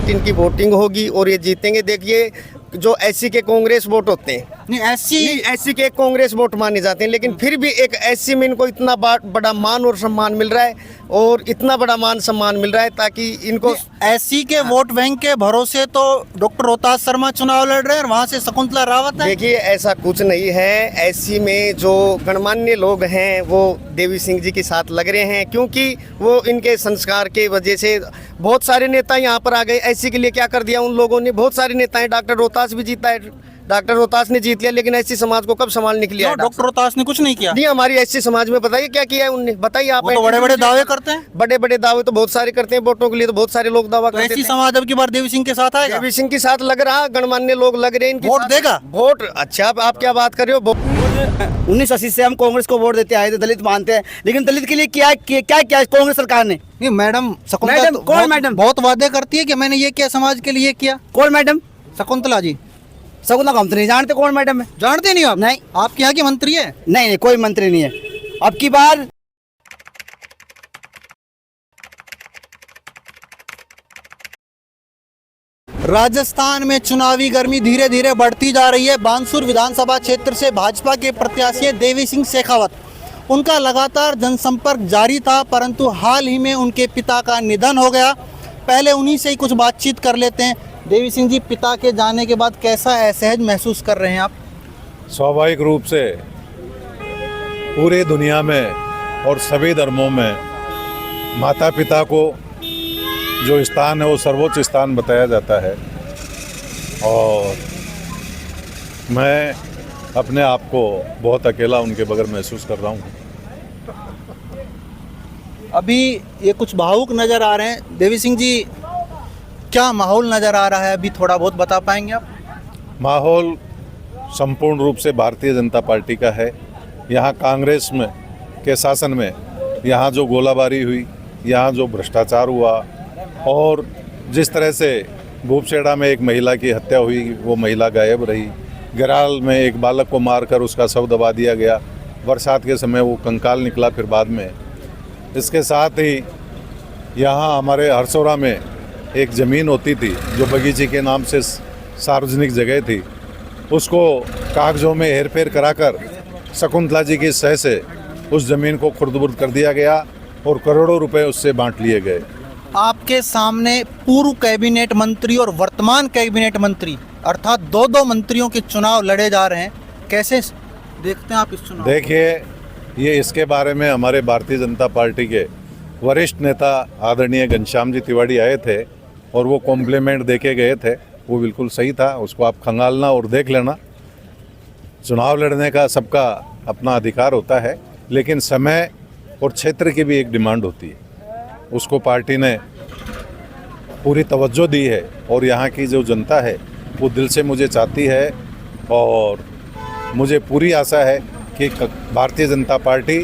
Percent इनकी voting होगी और ये जीतेंगे। देखिए जो एससी के कांग्रेस वोट होते हैं, नहीं एससी के कांग्रेस वोट माने जाते हैं, लेकिन फिर भी एक एससी में इनको इतना बड़ा मान और सम्मान मिल रहा है, और इतना बड़ा मान सम्मान मिल रहा है ताकि इनको एससी के वोट बैंक के भरोसे तो डॉक्टर रोहतास शर्मा चुनाव लड़ रहे हैं और वहाँ से शकुंतला रावत है। देखिए ऐसा कुछ नहीं है। एससी में जो गणमान्य लोग हैं वो देवी सिंह जी के साथ लग रहे हैं, क्योंकि वो इनके संस्कार के वजह से बहुत सारे नेता यहाँ पर आ गए। एससी के लिए क्या कर दिया उन लोगों ने, बहुत सारे नेता हैं। डॉक्टर रोहतास भी जीता है, डॉक्टर रोहतास ने जीत लिया, लेकिन एससी समाज को कब संभालने के लिए आया? डॉक्टर रोहतास ने कुछ नहीं किया। नहीं, हमारी एससी समाज में बताइए क्या किया है उनने, बताइए आप। तो बड़े बड़े दावे करते हैं, बड़े बड़े दावे तो बहुत सारे करते हैं, वोटों के लिए तो बहुत सारे लोग दावा करते हैं। एससी समाज अब की बार देवी सिंह के साथ आएगा, देवी सिंह के साथ लग रहा, गणमान्य लोग लग रहे हैं, वोट देगा वोट। अच्छा आप क्या बात कर रहे हो? 1980 से हम कांग्रेस को वोट देते आए थे, दलित मानते हैं, लेकिन दलित के लिए क्या क्या किया कांग्रेस सरकार ने? नहीं मैडम, मैडम कौन मैडम? बहुत वादे करती है कि मैंने ये किया समाज के लिए किया। कौन मैडम? शकुंतला जी। शकुंतला को हम तो नहीं जानते कौन मैडम है। जानते नहीं आप? नहीं। आपके यहाँ की मंत्री है? नहीं, कोई मंत्री नहीं है। अब की बार राजस्थान में चुनावी गर्मी धीरे धीरे बढ़ती जा रही है। बानसूर विधानसभा क्षेत्र से भाजपा के प्रत्याशी हैं देवी सिंह शेखावत। उनका लगातार जनसंपर्क जारी था, परंतु हाल ही में उनके पिता का निधन हो गया। पहले उन्हीं से ही कुछ बातचीत कर लेते हैं। देवी सिंह जी, पिता के जाने के बाद कैसा असहज महसूस कर रहे हैं आप? स्वाभाविक रूप से पूरी दुनिया में और सभी धर्मों में माता पिता को जो स्थान है वो सर्वोच्च स्थान बताया जाता है, और मैं अपने आप को बहुत अकेला उनके बगैर महसूस कर रहा हूँ। अभी ये कुछ भावुक नज़र आ रहे हैं। देवी सिंह जी, क्या माहौल नज़र आ रहा है अभी, थोड़ा बहुत बता पाएंगे आप? माहौल संपूर्ण रूप से भारतीय जनता पार्टी का है। यहाँ कांग्रेस में के शासन में यहाँ जो गोलाबारी हुई, यहाँ जो भ्रष्टाचार हुआ, और जिस तरह से भूपसेड़ा में एक महिला की हत्या हुई, वो महिला गायब रही। गिराल में एक बालक को मारकर उसका शव दबा दिया गया, बरसात के समय वो कंकाल निकला फिर बाद में। इसके साथ ही यहाँ हमारे हरसौरा में एक ज़मीन होती थी जो बगीचे के नाम से सार्वजनिक जगह थी, उसको कागज़ों में हेरफेर कराकर शकुंतला जी की सह से उस ज़मीन को खुर्द-बुर्द कर दिया गया और करोड़ों रुपए उससे बांट लिए गए। आपके सामने पूर्व कैबिनेट मंत्री और वर्तमान कैबिनेट मंत्री अर्थात दो मंत्रियों के चुनाव लड़े जा रहे हैं, कैसे देखते हैं आप इस चुनाव? देखिए, ये इसके बारे में हमारे भारतीय जनता पार्टी के वरिष्ठ नेता आदरणीय घनश्याम जी तिवारी आए थे और वो कॉम्प्लीमेंट देके गए थे। वो बिल्कुल सही था, उसको आप खंगालना और देख लेना। चुनाव लड़ने का सबका अपना अधिकार होता है, लेकिन समय और क्षेत्र की भी एक डिमांड होती है, उसको पार्टी ने पूरी तवज्जो दी है। और यहाँ की जो जनता है वो दिल से मुझे चाहती है, और मुझे पूरी आशा है कि भारतीय जनता पार्टी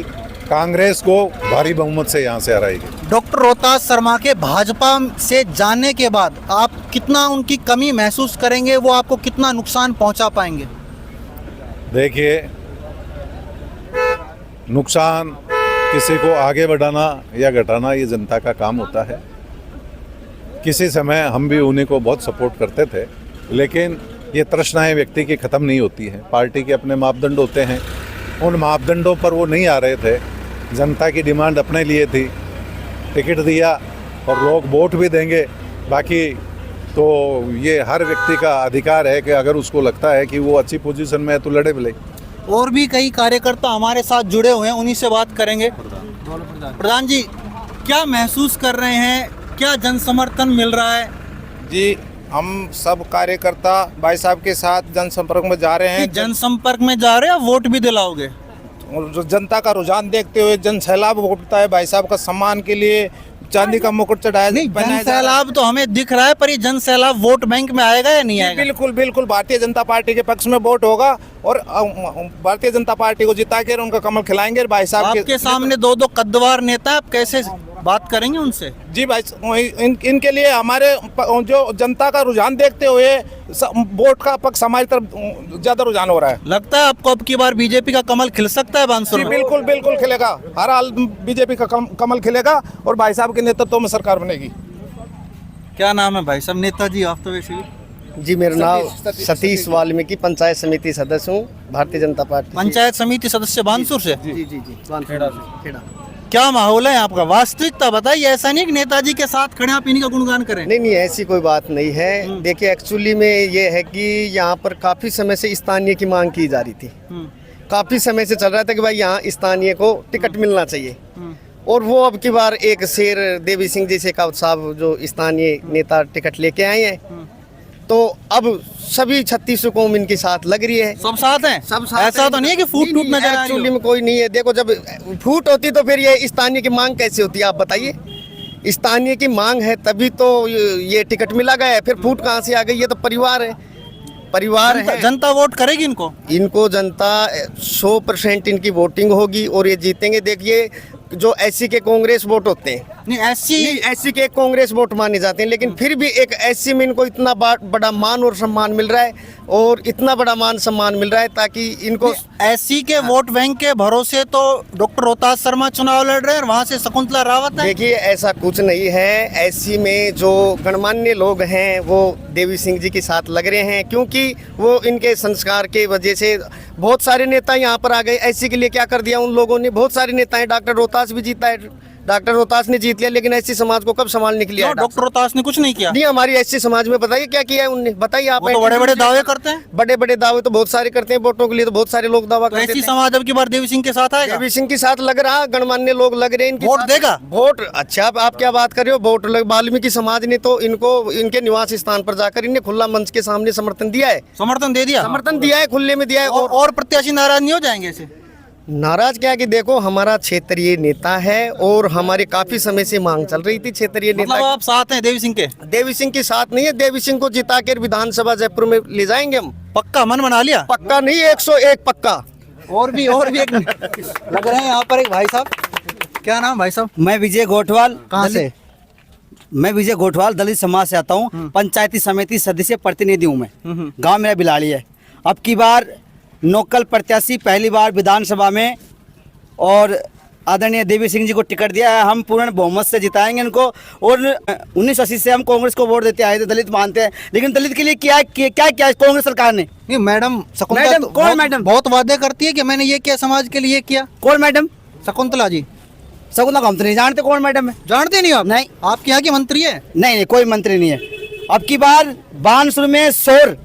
कांग्रेस को भारी बहुमत से यहाँ से हराएगी। डॉक्टर रोहतास शर्मा के भाजपा से जाने के बाद आप कितना उनकी कमी महसूस करेंगे, वो आपको कितना नुकसान पहुँचा पाएंगे? देखिए, नुकसान किसी को आगे बढ़ाना या घटाना ये जनता का काम होता है। किसी समय हम भी उन्हीं को बहुत सपोर्ट करते थे, लेकिन ये तृष्णाएं व्यक्ति की ख़त्म नहीं होती हैं। पार्टी के अपने मापदंड होते हैं, उन मापदंडों पर वो नहीं आ रहे थे। जनता की डिमांड अपने लिए थी, टिकट दिया और लोग वोट भी देंगे। बाकी तो ये हर व्यक्ति का अधिकार है कि अगर उसको लगता है कि वो अच्छी पोजीशन में है तो लड़े भले। और भी कई कार्यकर्ता हमारे साथ जुड़े हुए हैं, उन्हीं से बात करेंगे। प्रधान जी, क्या महसूस कर रहे हैं, क्या जन समर्थन मिल रहा है? जी, हम सब कार्यकर्ता भाई साहब के साथ जनसंपर्क में जा रहे हैं। जनसंपर्क में जा रहे हैं, वोट भी दिलाओगे? और जो जनता का रुझान देखते हुए जन सैलाब उठता है, भाई साहब का सम्मान के लिए चांदी का मुकुट चढ़ाया। नहीं, जन सैलाब तो हमें दिख रहा है, पर ये जन सैलाब वोट बैंक में आएगा या नहीं आएगा? बिल्कुल बिल्कुल, भारतीय जनता पार्टी के पक्ष में वोट होगा और भारतीय जनता पार्टी को जिता के उनका कमल खिलाएंगे। भाई साहब आपके सामने दो कद्दावर नेता, आप कैसे बात करेंगे उनसे? जी भाई, इनके लिए हमारे जो जनता का रुझान देखते हुए वोट का पक्ष हमारी तरफ ज्यादा रुझान हो रहा है। लगता है आपको अब की बार बीजेपी का कमल खिल सकता है बानसूर में? बिल्कुल बिल्कुल खिलेगा, हर हाल बीजेपी का कमल खिलेगा और भाई साहब के नेतृत्व में सरकार बनेगी। क्या नाम है भाई साहब? नेताजी आप तो वैसे भी जी मेरा नाम सतीश वाल्मीकि, पंचायत समिति सदस्य हूँ भारतीय जनता पार्टी से। पंचायत समिति सदस्य बानसूर से। जी जी जी खेड़ा। क्या माहौल है आपका? वास्तविकता बताइए, ऐसा नहीं कि नेताजी के साथ खड़े आप इन्हीं का गुणगान करें। नहीं नहीं, ऐसी कोई बात नहीं है। देखिए एक्चुअली में ये है कि यहाँ पर काफ़ी समय से स्थानीय की मांग की जा रही थी। काफ़ी समय से चल रहा था कि भाई यहाँ स्थानीय को टिकट मिलना चाहिए, और वो अब की बार एक शेर देवी सिंह जी शेखावत साहब जो स्थानीय नेता टिकट लेके आए हैं, तो अब सभी 36 कौम इनके साथ लग रही है। सब साथ हैं? सब साथ ऐसा हैं। तो नहीं है कि फूट टूट नजर आ रही एक्चुअली हो? में कोई नहीं है। देखो जब फूट होती तो फिर ये स्थानीय की मांग कैसे होती है आप बताइए। स्थानीय की मांग है तभी तो ये टिकट मिला गया है, फिर फूट कहाँ से आ गई? ये तो परिवार है, परिवार है। जनता वोट करेगी इनको? इनको जनता 100% इनकी वोटिंग होगी और ये जीतेंगे। देखिए जो एससी के कांग्रेस वोट होते हैं, नहीं एससी एससी के कांग्रेस वोट माने जाते हैं, लेकिन फिर भी एक एससी में इनको इतना बड़ा मान और सम्मान मिल रहा है, और इतना बड़ा मान सम्मान मिल रहा है ताकि इनको एससी के वोट बैंक के भरोसे तो डॉक्टर रोहतास शर्मा चुनाव लड़ रहे हैं और वहाँ से शकुंतला रावत है। देखिए ऐसा कुछ नहीं है। एससी में जो गणमान्य लोग हैं वो देवी सिंह जी के साथ लग रहे हैं, क्योंकि वो इनके संस्कार के वजह से बहुत सारे नेता यहाँ पर आ गए। एससी के लिए क्या कर दिया उन लोगों ने? बहुत सारे नेता हैं, डॉक्टर रोहतास भी जीता है, डॉक्टर रोहतास ने जीत लिया, लेकिन एससी समाज को कब संभालने के लिए आया? डॉक्टर रोहतास ने कुछ नहीं किया? नहीं, हमारी एससी समाज में बताइए क्या किया है उनने, बताइए आप। वो तो बड़े बड़े दावे करते हैं। बड़े बड़े दावे तो बहुत सारे करते हैं, वोटों के लिए तो बहुत सारे लोग दावा तो करते एससी हैं। समाज अब की बार देवी सिंह के साथ आएगा? देवी सिंह के साथ लग रहा, गणमान्य लोग लग रहे हैं इनके वोट साथ। देगा? वोट अच्छा आप क्या बात कर रहे हो? वोट वाल्मीकि समाज ने तो इनको इनके निवास स्थान पर जाकर इन्हें खुला मंच के सामने समर्थन दिया है। समर्थन दे दिया? समर्थन दिया है, खुले में दिया है। और प्रत्याशी नाराज नहीं हो जाएंगे ऐसे? नाराज क्या है कि देखो हमारा क्षेत्रीय नेता है और हमारे काफी समय से मांग चल रही थी क्षेत्रीय मतलब नेता। आप साथ हैं देवी सिंह के? देवी सिंह के साथ नहीं है, देवी सिंह को जिता कर विधानसभा जयपुर में ले जाएंगे हम। पक्का मन बना लिया? पक्का नहीं, 101 पक्का। और भी एक लग रहे हैं यहाँ पर एक भाई साहब। क्या नाम भाई साहब? मैं विजय गोठवाल। कहाँ से? मैं विजय गोठवाल दलित समाज से आता हूँ। पंचायती समिति सदस्य प्रतिनिधि हूँ मैं। गांव मेरा बिलाड़ी है। अब की बार लोकल प्रत्याशी पहली बार विधानसभा में, और आदरणीय देवी सिंह जी को टिकट दिया है। हम पूर्ण बहुमत से जिताएंगे इनको। और 1980 से हम कांग्रेस को वोट देते आए थे, दलित मानते हैं, लेकिन दलित के लिए क्या कांग्रेस सरकार ने? नहीं मैडम शकुंतला मैडम, तो कौन बहुत- मैडम? बहुत वादे करती है कि मैंने ये किया, समाज के लिए ये किया। कौन मैडम? शकुंतला जी। शकुंतला को हम तो नहीं जानते कौन मैडम है। जानते नहीं हो आप? नहीं। आपके यहाँ की मंत्री है? नहीं, कोई मंत्री नहीं है। अब की बार बानसूर में शोर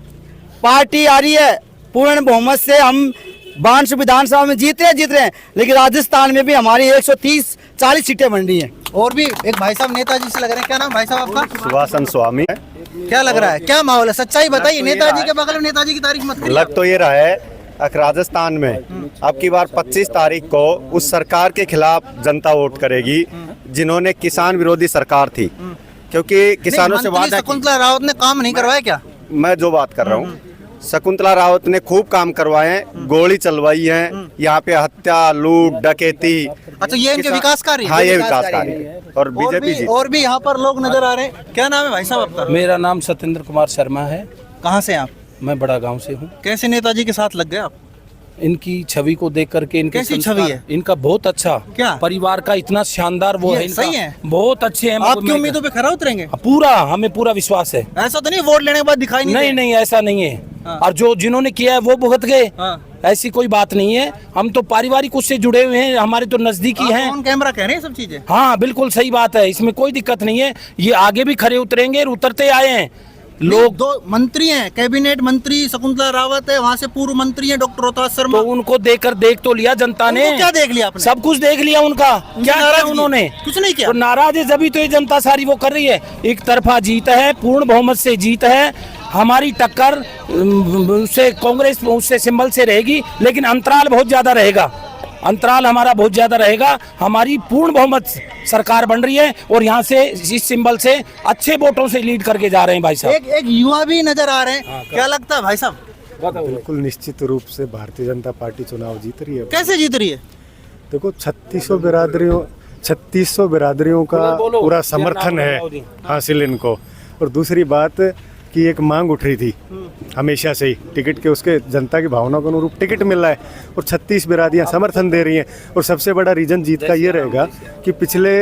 पार्टी आ रही है, पूर्ण बहुमत से हम बानसूर विधानसभा में जीत रहे हैं, लेकिन राजस्थान में भी हमारी 130-40 सीटें बन रही हैं। और भी एक भाई साहब नेताजी से लग रहे हैं। क्या नाम भाई साहब आपका? सुभाषन स्वामी। क्या लग रहा है? क्या माहौल है? सच्चाई बताइए। नेताजी के बगल में नेताजी की तारीफ मत करिए। लग तो ये रहा है राजस्थान में अब की बार 25 तारीख को उस सरकार के खिलाफ जनता वोट करेगी जिन्होंने किसान विरोधी सरकार थी, क्योंकि किसानों से मंत्री वादा शकुंतला रावत ने काम नहीं करवाया क्या? मैं जो बात कर रहा हूँ, शकुंतला रावत ने खूब काम करवाए हैं, गोली चलवाई है यहाँ पे, हत्या, लूट, डकैती। अच्छा, ये इनके विकास कार्य हैं? हाँ, ये विकास कार्य है। और बीजेपी जी और भी यहाँ पर लोग नजर आ रहे हैं। क्या नाम है भाई साहब आपका? मेरा नाम सत्येंद्र कुमार शर्मा है। कहाँ से आप? मैं बड़ा गांव से हूँ। कैसे नेताजी के साथ लग गए आप? इनकी छवि को देख करके, इनके कैसी संस्कार- छवि है? इनका बहुत अच्छा। क्या? परिवार का इतना शानदार वो ये है इनका। सही है? बहुत अच्छे हैं। आपकी मैं- उम्मीदों पे खरा उतरेंगे? पूरा, हमें पूरा विश्वास है। ऐसा तो नहीं वोट लेने के बाद दिखाई नहीं नहीं दे? नहीं, ऐसा नहीं है। हाँ। और जो जिन्होंने किया है वो भुगत गए, हाँ। ऐसी कोई बात नहीं है। हम तो पारिवारिक उससे जुड़े हुए हैं, हमारे तो नजदीकी हैं। ऑन कैमरा कह रहे हैं सब चीजें। हाँ बिल्कुल सही बात है, इसमें कोई दिक्कत नहीं है। ये आगे भी खरे उतरेंगे और उतरते आए हैं लोग। दो मंत्री हैं, कैबिनेट मंत्री शकुंतला रावत है, वहाँ से पूर्व मंत्री हैं डॉक्टर रोहतास शर्मा। तो उनको देख तो लिया जनता ने। उनको क्या देख लिया आपने? सब कुछ देख लिया उनका। क्या नाराज किया किए? उन्होंने? कुछ नहीं किया। तो नाराज है जब तो ये जनता सारी वो कर रही है। एक तरफा जीत है, पूर्ण बहुमत से जीत है। हमारी टक्कर उससे कांग्रेस उससे सिंबल से रहेगी, लेकिन अंतराल बहुत ज्यादा रहेगा। अंतराल हमारा बहुत ज्यादा रहेगा। हमारी पूर्ण बहुमत सरकार बन रही है और यहाँ से इस सिंबल से अच्छे वोटों से लीड करके जा रहे हैं भाई साहब। एक युवा भी नजर आ रहे हैं। क्या लगता है भाई साहब? बिल्कुल निश्चित रूप से भारतीय जनता पार्टी चुनाव जीत रही है। कैसे जीत रही है? देखो 3600 बिरादरियों का पूरा समर्थन है हासिल इनको। और दूसरी बात कि एक मांग उठ रही थी हमेशा से ही टिकट के, उसके जनता की भावना के अनुरूप टिकट मिल रहा है और 36 बिरादियाँ समर्थन दे रही हैं। और सबसे बड़ा रीजन जीत का ये रहेगा कि पिछले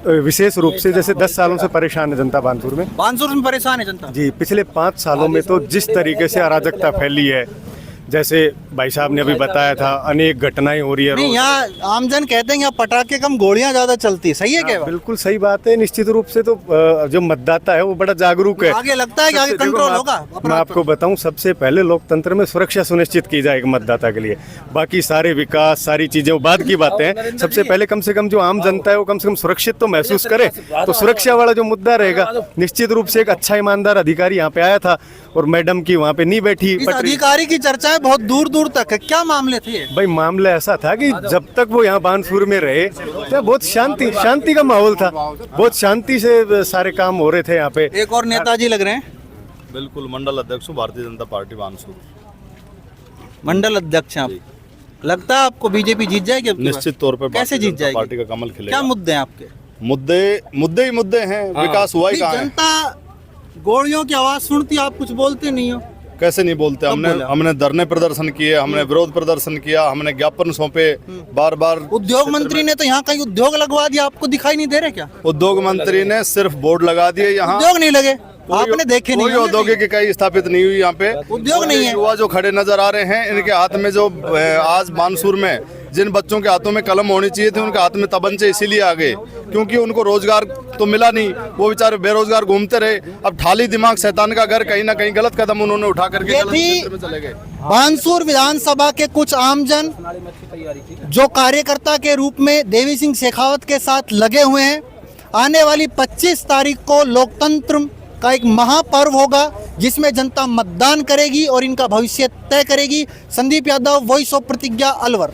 विशेष रूप से जैसे 10 सालों से परेशान है जनता बानसूर में। बानसूर में परेशान है जनता। जी, पिछले 5 सालों में तो जिस तरीके से अराजकता फैली है, जैसे भाई साहब ने अभी बताया था, अनेक घटनाएं हो रही है नहीं, रोज। यहाँ आमजन कहते हैं यहाँ पटाखे कम गोलियां ज्यादा चलती है, सही है क्या? बिल्कुल सही बात है। निश्चित रूप से तो जो मतदाता है वो बड़ा जागरूक है। आगे लगता है कि आगे सबसे- देखो, कंट्रोल मैं होगा आप- अपराध मैं आपको बताऊं, सबसे पहले लोकतंत्र में सुरक्षा सुनिश्चित की जाए एक मतदाता के लिए। बाकी सारे विकास, सारी चीजें वो बाद की बातें हैं। सबसे पहले कम से कम जो आम जनता है वो कम से कम सुरक्षित तो महसूस करे। तो सुरक्षा वाला जो मुद्दा रहेगा, निश्चित रूप से एक अच्छा ईमानदार अधिकारी यहाँ पे आया था और मैडम की वहाँ पे नहीं बैठी इस पटरी। अधिकारी की चर्चाएं बहुत दूर दूर तक है, क्या मामले थे? भाई मामला ऐसा था कि जब तक वो यहाँ बानसूर में रहे तो बहुत शांति का माहौल था, बहुत शांति से सारे काम हो रहे थे यहाँ पे। एक और नेताजी लग रहे हैं, बिल्कुल मंडल अध्यक्ष हूँ भारतीय जनता पार्टी बानसूर। मंडल अध्यक्ष हैं आप। लगता है आपको बीजेपी जीत जाएगी अब की बार? निश्चित तौर पर कैसे भारतीय जीत जनता जाएगी? पार्टी का कमल क्या खिलेगा। मुद्दे हैं आपके? मुद्दे ही मुद्दे हैं, विकास हुआ ही नहीं, कहाँ है? जनता गोलियों की आवाज सुनती, आप कुछ बोलते नहीं हो। कैसे नहीं बोलते? हमने धरने प्रदर्शन किए, हमने विरोध प्रदर्शन किया, हमने ज्ञापन सौंपे बार बार। उद्योग मंत्री ने तो यहाँ कहीं उद्योग लगवा दिया, आपको दिखाई नहीं दे रहे क्या? उद्योग मंत्री ने सिर्फ बोर्ड लगा दिए यहाँ। उद्योग नहीं लगे, आपने देखे नहीं कोई होंगे औद्योगिक इकाई स्थापित नहीं हुई यहाँ पे। उद्योग नहीं है। युवा जो खड़े नजर आ रहे हैं, इनके हाथ में जो आज बानसूर में जिन बच्चों के हाथों में कलम होनी चाहिए थी, उनके हाथ में तबंचे इसीलिए आ गए क्योंकि उनको रोजगार तो मिला नहीं, वो बेचारे बेरोजगार घूमते रहे। अब ठाली दिमाग शैतान का घर, कहीं ना कहीं गलत कदम उन्होंने उठा करके ये गलत थी क्षेत्र में चले गए। बानसूर विधानसभा के कुछ आमजन जो कार्यकर्ता के रूप में देवी सिंह शेखावत के साथ लगे हुए हैं। आने वाली 25 तारीख को लोकतंत्र का एक महापर्व होगा जिसमें जनता मतदान करेगी और इनका भविष्य तय करेगी। संदीप यादव, वॉइस ऑफ प्रतिज्ञा, अलवर।